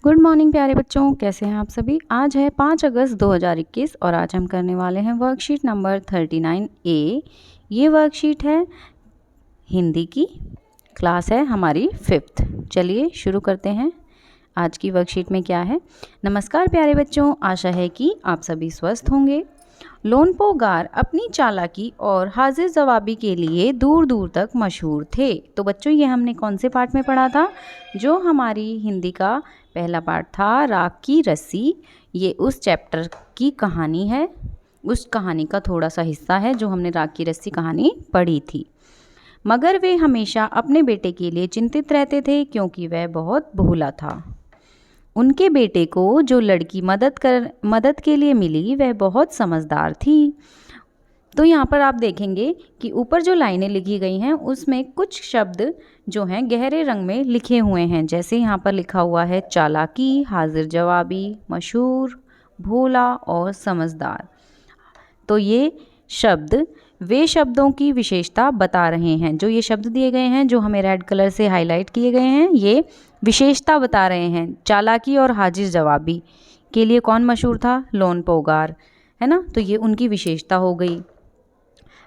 Good morning प्यारे बच्चों, कैसे हैं आप सभी। आज है 5 अगस्त 2021 और आज हम करने वाले हैं वर्कशीट नंबर 39A। ये वर्कशीट है हिंदी की, क्लास है हमारी 5th। चलिए शुरू करते हैं। आज की वर्कशीट में क्या है। नमस्कार प्यारे बच्चों, आशा है कि आप सभी स्वस्थ होंगे। लोनपो गार अपनी चालाकी और हाजिर जवाबी के लिए दूर दूर तक मशहूर थे। तो बच्चों ये हमने कौन से पार्ट में पढ़ा था। जो हमारी हिंदी का पहला पार्ट था राख की रस्सी, ये उस चैप्टर की कहानी है। उस कहानी का थोड़ा सा हिस्सा है जो हमने राख की रस्सी कहानी पढ़ी थी। मगर वे हमेशा अपने बेटे के लिए चिंतित रहते थे क्योंकि वह बहुत भोला था। उनके बेटे को जो लड़की मदद के लिए मिली वह बहुत समझदार थी। तो यहाँ पर आप देखेंगे कि ऊपर जो लाइनें लिखी गई हैं उसमें कुछ शब्द जो हैं गहरे रंग में लिखे हुए हैं। जैसे यहाँ पर लिखा हुआ है चालाकी, हाजिर जवाबी, मशहूर, भोला और समझदार। तो ये शब्द वे शब्दों की विशेषता बता रहे हैं। जो ये शब्द दिए गए हैं, जो हमें रेड कलर से हाईलाइट किए गए हैं, ये विशेषता बता रहे हैं। चालाकी और हाजिर जवाबी के लिए कौन मशहूर था? लोनपो गार, है ना। तो ये उनकी विशेषता हो गई।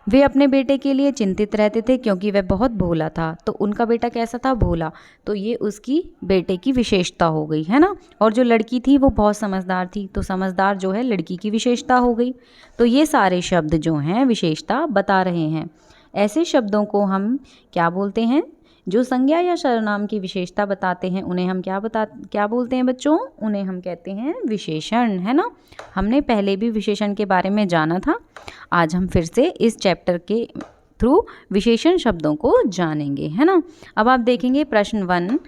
वे अपने बेटे के लिए चिंतित रहते थे क्योंकि वह बहुत भोला था। तो उनका बेटा कैसा था? भोला। तो ये उसकी बेटे की विशेषता हो गई, है ना। और जो लड़की थी वो बहुत समझदार थी, तो समझदार जो है लड़की की विशेषता हो गई। तो ये सारे शब्द जो हैं विशेषता बता रहे हैं। ऐसे शब्दों को हम क्या बोलते हैं? जो संज्ञा या सर्वनाम की विशेषता बताते हैं उन्हें हम क्या बोलते हैं बच्चों? उन्हें हम कहते हैं विशेषण, है ना। हमने पहले भी विशेषण के बारे में जाना था। आज हम फिर से इस चैप्टर के थ्रू विशेषण शब्दों को जानेंगे, है ना। अब आप देखेंगे प्रश्न 1,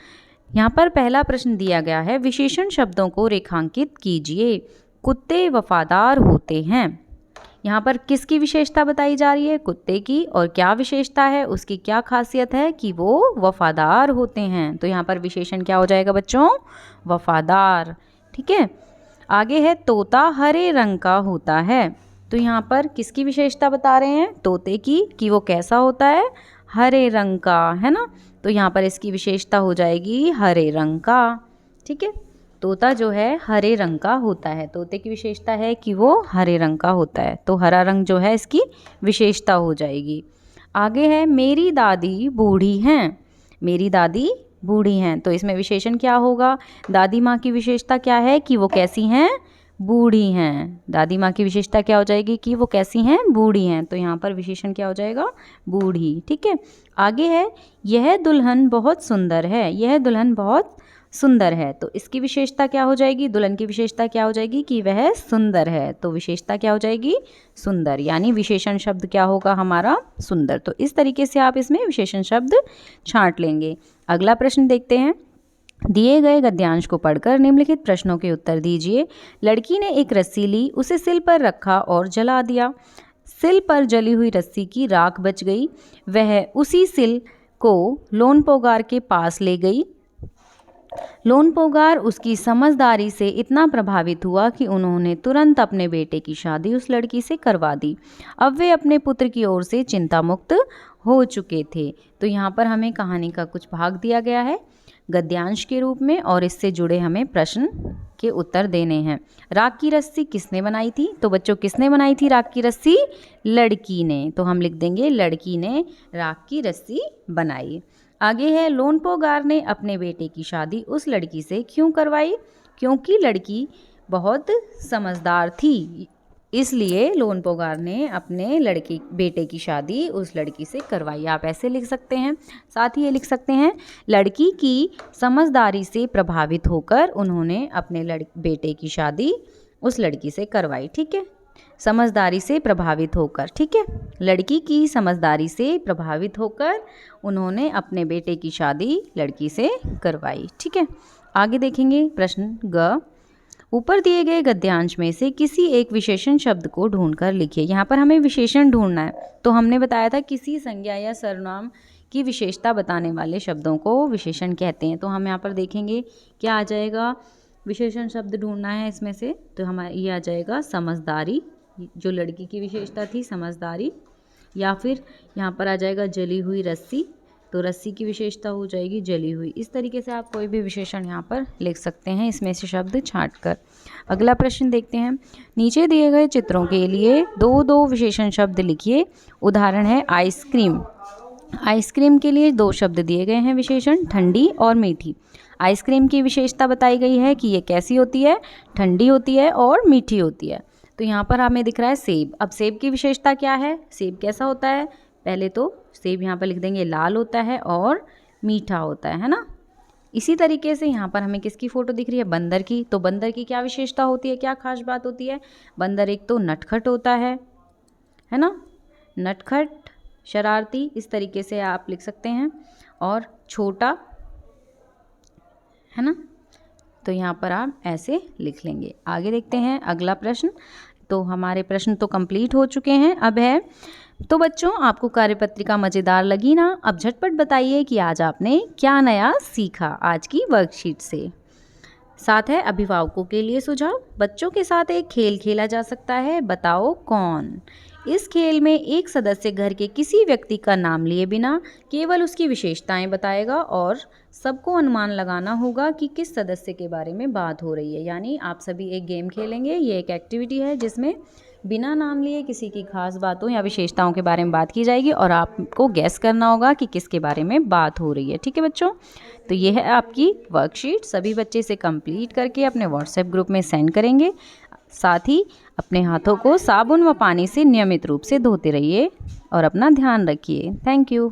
यहाँ पर पहला प्रश्न दिया गया है, विशेषण शब्दों को रेखांकित कीजिए। कुत्ते वफादार होते हैं। यहाँ पर किसकी विशेषता बताई जा रही है? कुत्ते की। और क्या विशेषता है उसकी, क्या खासियत है? कि वो वफादार होते हैं। तो यहाँ पर विशेषण क्या हो जाएगा बच्चों? वफादार। ठीक है। आगे है तोता हरे रंग का होता है। तो यहाँ पर किसकी विशेषता बता रहे हैं? तोते की, कि वो कैसा होता है? हरे रंग का, है ना। तो यहाँ पर इसकी विशेषता हो जाएगी हरे रंग का। ठीक है। तोता जो है हरे रंग का होता है। तोते की विशेषता है कि वो हरे रंग का होता है, तो हरा रंग जो है इसकी विशेषता हो जाएगी। आगे है मेरी दादी बूढ़ी हैं। मेरी दादी बूढ़ी हैं, तो इसमें विशेषण क्या होगा? दादी माँ की विशेषता क्या है? कि वो कैसी हैं? बूढ़ी हैं। दादी माँ की विशेषता क्या हो जाएगी? कि वो कैसी हैं? बूढ़ी हैं। तो यहाँ पर विशेषण क्या हो जाएगा? बूढ़ी। ठीक है। आगे है यह दुल्हन बहुत सुंदर है। यह दुल्हन बहुत सुंदर है, तो इसकी विशेषता क्या हो जाएगी? दुल्हन की विशेषता क्या हो जाएगी? कि वह सुंदर है। तो विशेषता क्या हो जाएगी? सुंदर। यानी विशेषण शब्द क्या होगा हमारा? सुंदर। तो इस तरीके से आप इसमें विशेषण शब्द छांट लेंगे। अगला प्रश्न देखते हैं। दिए गए गद्यांश को पढ़कर निम्नलिखित प्रश्नों के उत्तर दीजिए। लड़की ने एक रस्सी ली, उसे सिल पर रखा और जला दिया। सिल पर जली हुई रस्सी की राख बच गई। वह उसी सिल को लोनपो गार के पास ले गई। लोनपो गार उसकी समझदारी से इतना प्रभावित हुआ कि उन्होंने तुरंत अपने बेटे की शादी उस लड़की से करवा दी। अब वे अपने पुत्र की ओर से चिंता मुक्त हो चुके थे। तो यहाँ पर हमें कहानी का कुछ भाग दिया गया है गद्यांश के रूप में, और इससे जुड़े हमें प्रश्न के उत्तर देने हैं। राख की रस्सी किसने बनाई थी? तो बच्चों किसने बनाई थी राख की रस्सी? लड़की ने। तो हम लिख देंगे लड़की ने राख की रस्सी बनाई। आगे है लोनपो गार ने अपने बेटे की शादी उस लड़की से क्यों करवाई? क्योंकि लड़की बहुत समझदार थी, इसलिए लोनपो गार ने अपने बेटे की शादी उस लड़की से करवाई। आप ऐसे लिख सकते हैं। साथ ही ये लिख सकते हैं लड़की की समझदारी से प्रभावित होकर उन्होंने अपने बेटे की शादी उस लड़की से करवाई। ठीक है। समझदारी से प्रभावित होकर, ठीक है। लड़की की समझदारी से प्रभावित होकर उन्होंने अपने बेटे की शादी लड़की से करवाई। ठीक है। आगे देखेंगे प्रश्न ग। ऊपर दिए गए गद्यांश में से किसी एक विशेषण शब्द को ढूंढकर लिखिए। यहाँ पर हमें विशेषण ढूंढना है। तो हमने बताया था किसी संज्ञा या सर्वनाम की विशेषता बताने वाले शब्दों को विशेषण कहते हैं। तो हम यहाँ पर देखेंगे क्या आ जाएगा। विशेषण शब्द ढूंढना है इसमें से, तो हमारा ये आ जाएगा समझदारी, जो लड़की की विशेषता थी समझदारी। या फिर यहाँ पर आ जाएगा जली हुई रस्सी, तो रस्सी की विशेषता हो जाएगी जली हुई। इस तरीके से आप कोई भी विशेषण यहाँ पर लिख सकते हैं इसमें से शब्द छांटकर। अगला प्रश्न देखते हैं। नीचे दिए गए चित्रों के लिए दो दो विशेषण शब्द लिखिए। उदाहरण है आइसक्रीम। आइसक्रीम के लिए दो शब्द दिए गए हैं विशेषण, ठंडी और मीठी। आइसक्रीम की विशेषता बताई गई है कि ये कैसी होती है, ठंडी होती है और मीठी होती है। तो यहाँ पर हमें दिख रहा है सेब। अब सेब की विशेषता क्या है, सेब कैसा होता है, पहले तो सेब यहाँ पर लिख देंगे लाल होता है और मीठा होता है ना। इसी तरीके से यहाँ पर हमें किसकी फ़ोटो दिख रही है, बंदर की। तो बंदर की क्या विशेषता होती है, क्या खास बात होती है, बंदर एक तो नटखट होता है ना, नटखट, शरारती, इस तरीके से आप लिख सकते हैं, और छोटा, है ना। तो यहाँ पर आप ऐसे लिख लेंगे। आगे देखते हैं अगला प्रश्न। तो हमारे प्रश्न तो कंप्लीट हो चुके हैं। अब है, तो बच्चों आपको कार्यपत्रिका मज़ेदार लगी ना। अब झटपट बताइए कि आज आपने क्या नया सीखा आज की वर्कशीट से। साथ है अभिभावकों के लिए सुझाव। बच्चों के साथ एक खेल खेला जा सकता है, बताओ कौन। इस खेल में एक सदस्य घर के किसी व्यक्ति का नाम लिए बिना केवल उसकी विशेषताएं बताएगा और सबको अनुमान लगाना होगा कि किस सदस्य के बारे में बात हो रही है। यानी आप सभी एक गेम खेलेंगे। ये एक एक्टिविटी है जिसमें बिना नाम लिए किसी की खास बातों या विशेषताओं के बारे में बात की जाएगी और आपको गैस करना होगा कि किसके बारे में बात हो रही है। ठीक है बच्चों, तो ये है आपकी वर्कशीट। सभी बच्चे इसे कंप्लीट करके अपने व्हाट्सएप ग्रुप में सेंड करेंगे। साथ ही अपने हाथों को साबुन व पानी से नियमित रूप से धोते रहिए और अपना ध्यान रखिए। Thank you.